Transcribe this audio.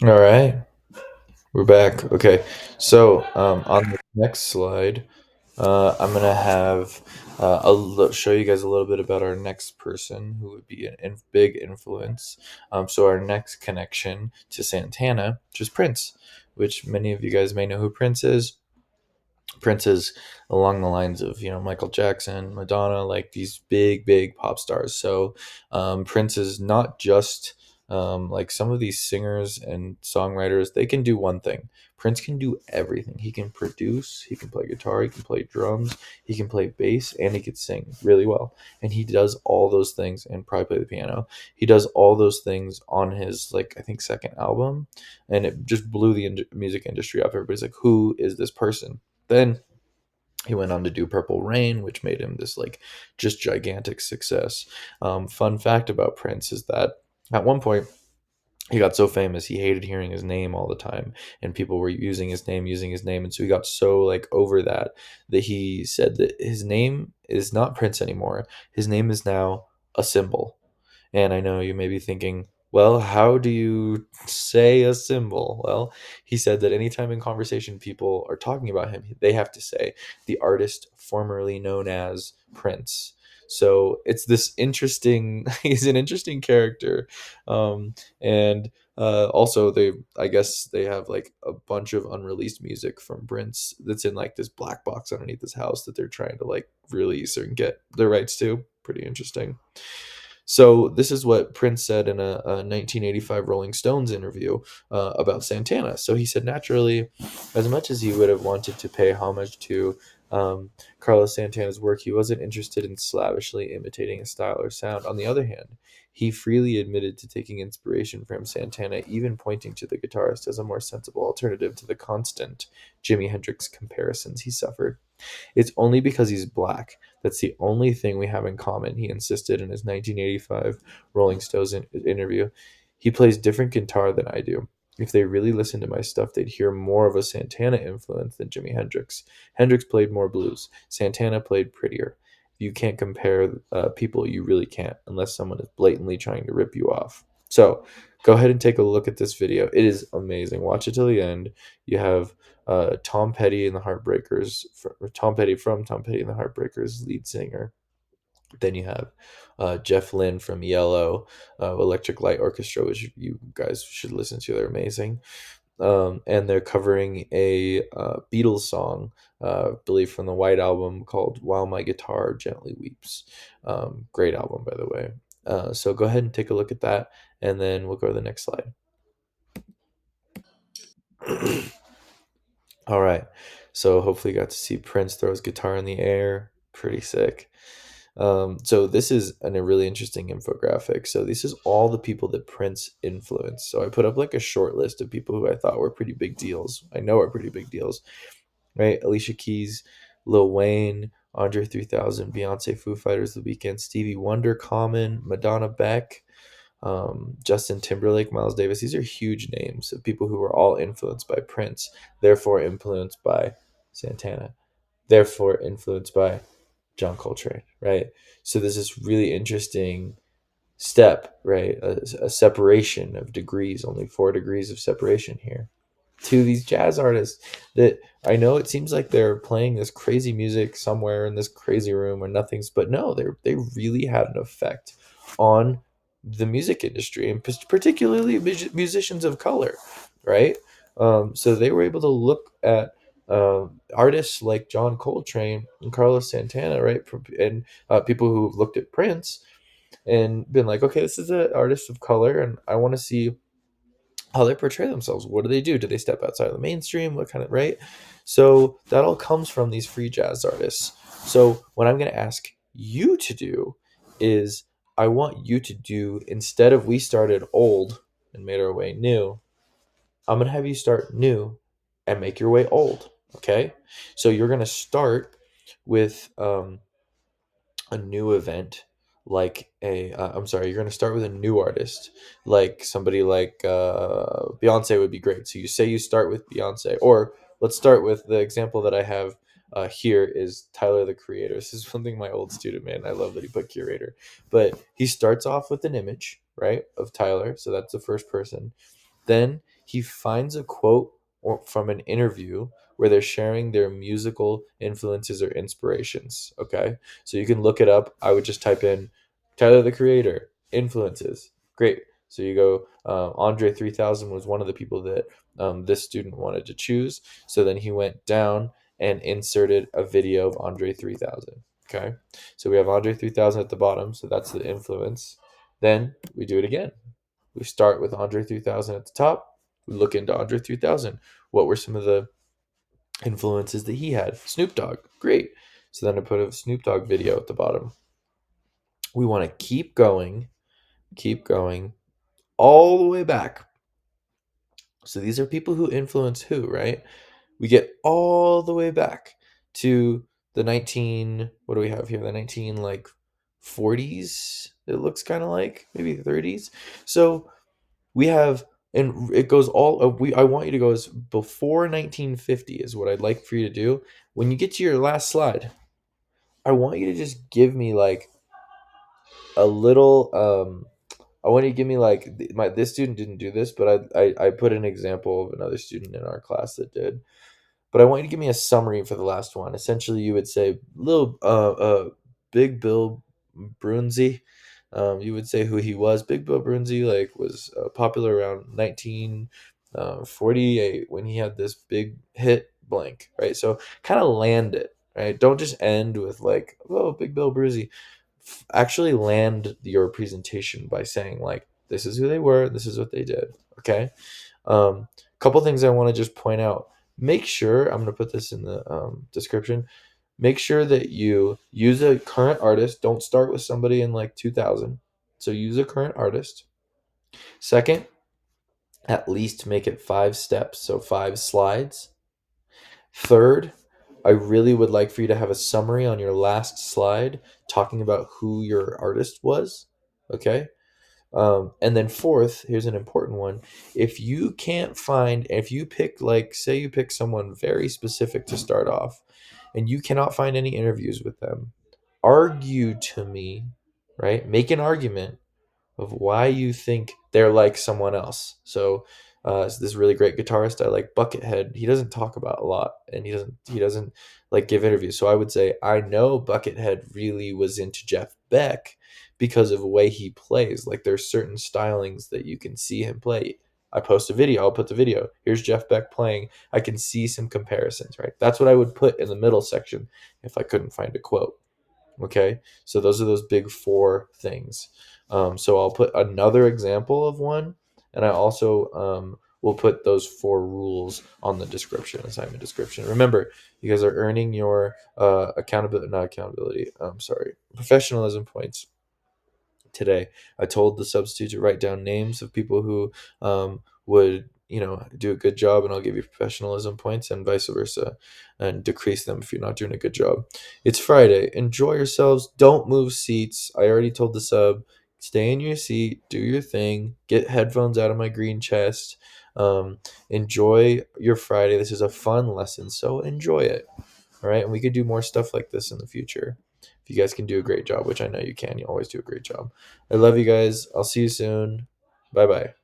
All right, we're back. Okay, so on the next slide, I'm gonna have show you guys a little bit about our next person who would be an big influence. So our next connection to Santana, which is Prince, which many of you guys may know who Prince is. Prince is along the lines of Michael Jackson, Madonna, like these big pop stars. So Prince is not just like some of these singers and songwriters. They can do one thing. Prince can do everything. He can produce. He can play guitar. He can play drums. He can play bass, and he can sing really well. And he does all those things, and probably play the piano. He does all those things on his like I think second album, and it just blew the music industry up. Everybody's like, "Who is this person?" Then he went on to do Purple Rain, which made him this like just gigantic success. Fun fact about Prince is that at one point he got so famous he hated hearing his name all the time, and people were using his name, and so he got so like over that that he said that his name is not Prince anymore. His name is now a symbol. And I know you may be thinking, well, how do you say a symbol? Well, he said that anytime in conversation people are talking about him, they have to say the artist formerly known as Prince. So it's this interesting, he's an interesting character. And also, I guess they have like a bunch of unreleased music from Prince that's in like this black box underneath his house that they're trying to like release or get the rights to. Pretty interesting. So this is what Prince said in a 1985 Rolling Stones interview about Santana. So he said, naturally, as much as he would have wanted to pay homage to Carlos Santana's work, he wasn't interested in slavishly imitating his style or sound. On the other hand, he freely admitted to taking inspiration from Santana, even pointing to the guitarist as a more sensible alternative to the constant Jimi Hendrix comparisons he suffered. It's only because he's black. That's the only thing we have in common, he insisted in his 1985 Rolling Stones interview. He plays different guitar than I do. If they really listened to my stuff, they'd hear more of a Santana influence than Jimi Hendrix. Hendrix played more blues. Santana played prettier. If you can't compare people, you really can't, unless someone is blatantly trying to rip you off. So go ahead and take a look at this video. It is amazing. Watch it till the end. You have Tom Petty and the Heartbreakers, Tom Petty from Tom Petty and the Heartbreakers, lead singer. Then you have Jeff Lynne from Yellow, Electric Light Orchestra, which you guys should listen to. They're amazing. And they're covering a Beatles song, I believe from the White Album called "While My Guitar Gently Weeps." Great album, by the way. So go ahead and take a look at that, and then we'll go to the next slide. All right. So hopefully you got to see Prince throw his guitar in the air. Pretty sick. So this is a really interesting infographic. So this is all the people that Prince influenced. So I put up like a short list of people who I thought were pretty big deals. I know are pretty big deals, right? Alicia Keys, Lil Wayne, Andre 3000, Beyonce, Foo Fighters, The Weeknd, Stevie Wonder, Common, Madonna, Beck, Justin Timberlake, Miles Davis. These are huge names of people who were all influenced by Prince, therefore influenced by Santana, therefore influenced by John Coltrane, right? So there's this really interesting step, right? A separation of degrees, only 4 degrees of separation here to these jazz artists that I know it seems like they're playing this crazy music somewhere in this crazy room or nothing's, but no, they really had an effect on the music industry and particularly musicians of color, right? So they were able to look at artists like John Coltrane and Carlos Santana, right? And people who looked at Prince and been like, okay, this is an artist of color, and I want to see how they portray themselves. What do they do? Do they step outside of the mainstream? What kind of right? So that all comes from these free jazz artists. So what I'm going to ask you to do is I want you to do instead of we started old and made our way new, I'm going to have you start new and make your way old. Okay? So you're going to start with a new event like I'm sorry, you're going to start with a new artist, like somebody like Beyonce would be great. So you say you start with Beyonce, or let's start with the example that I have here is Tyler the Creator. This is something my old student made, and I love that he put curator. But he starts off with an image, right, of Tyler, so that's the first person. Then he finds a quote or from an interview where they're sharing their musical influences or inspirations. Okay. So you can look it up. I would just type in Tyler the Creator, influences. Great. So you go, Andre 3000 was one of the people that this student wanted to choose. So then he went down and inserted a video of Andre 3000. Okay. So we have Andre 3000 at the bottom. So that's the influence. Then we do it again. We start with Andre 3000 at the top. We look into Andre 3000. What were some of the influences that he had? Snoop Dogg. Great. So then I put a Snoop Dogg video at the bottom. We want to keep going all the way back. So these are people who influence who, right? We get all the way back to the 19, what do we have here? The 19 like 40s, it looks kind of like, maybe 30s. So we have, and it goes all of, I want you to go as before 1950 is what I'd like for you to do. When you get to your last slide, I want you to just give me like a little I want you to give me like my this student didn't do this, but I put an example of another student in our class that did. But I want you to give me a summary for the last one. Essentially, you would say little Big Bill Brunzi. You would say who he was. Big Bill Brunzi like was popular around 1948 when he had this big hit blank, right? So kind of land it, right? Don't just end with like, oh, Big Bill Brunzi. Actually land your presentation by saying like, this is who they were, this is what they did. Okay. Couple things I want to just point out. Make sure, I'm going to put this in the description. Make sure that you use a current artist. Don't start with somebody in like 2000. So use a current artist. Second, at least make it 5 steps, so 5 slides. Third, I really would like for you to have a summary on your last slide talking about who your artist was. Okay. And then fourth, here's an important one. If you can't find, if you pick, like, say you pick someone very specific to start off and you cannot find any interviews with them, argue to me, right? Make an argument of why you think they're like someone else. So this really great guitarist I like, Buckethead. He doesn't talk about a lot, and he doesn't like give interviews. So I would say I know Buckethead really was into Jeff Beck because of the way he plays. Like there's certain stylings that you can see him play. I post a video. I'll put the video. Here's Jeff Beck playing. I can see some comparisons, right? That's what I would put in the middle section if I couldn't find a quote. Okay, so those are those big four things. So I'll put another example of one, and I also will put those 4 rules on the description, assignment description. Remember, you guys are earning your accountability, not accountability. Sorry, professionalism points today. I told the substitute to write down names of people who would, do a good job, and I'll give you professionalism points, and vice versa, and decrease them if you're not doing a good job. It's Friday. Enjoy yourselves. Don't move seats. I already told the sub, stay in your seat, do your thing, get headphones out of my green chest. Enjoy your Friday. This is a fun lesson, so enjoy it. All right. And we could do more stuff like this in the future. If you guys can do a great job, which I know you can, you always do a great job. I love you guys. I'll see you soon. Bye bye.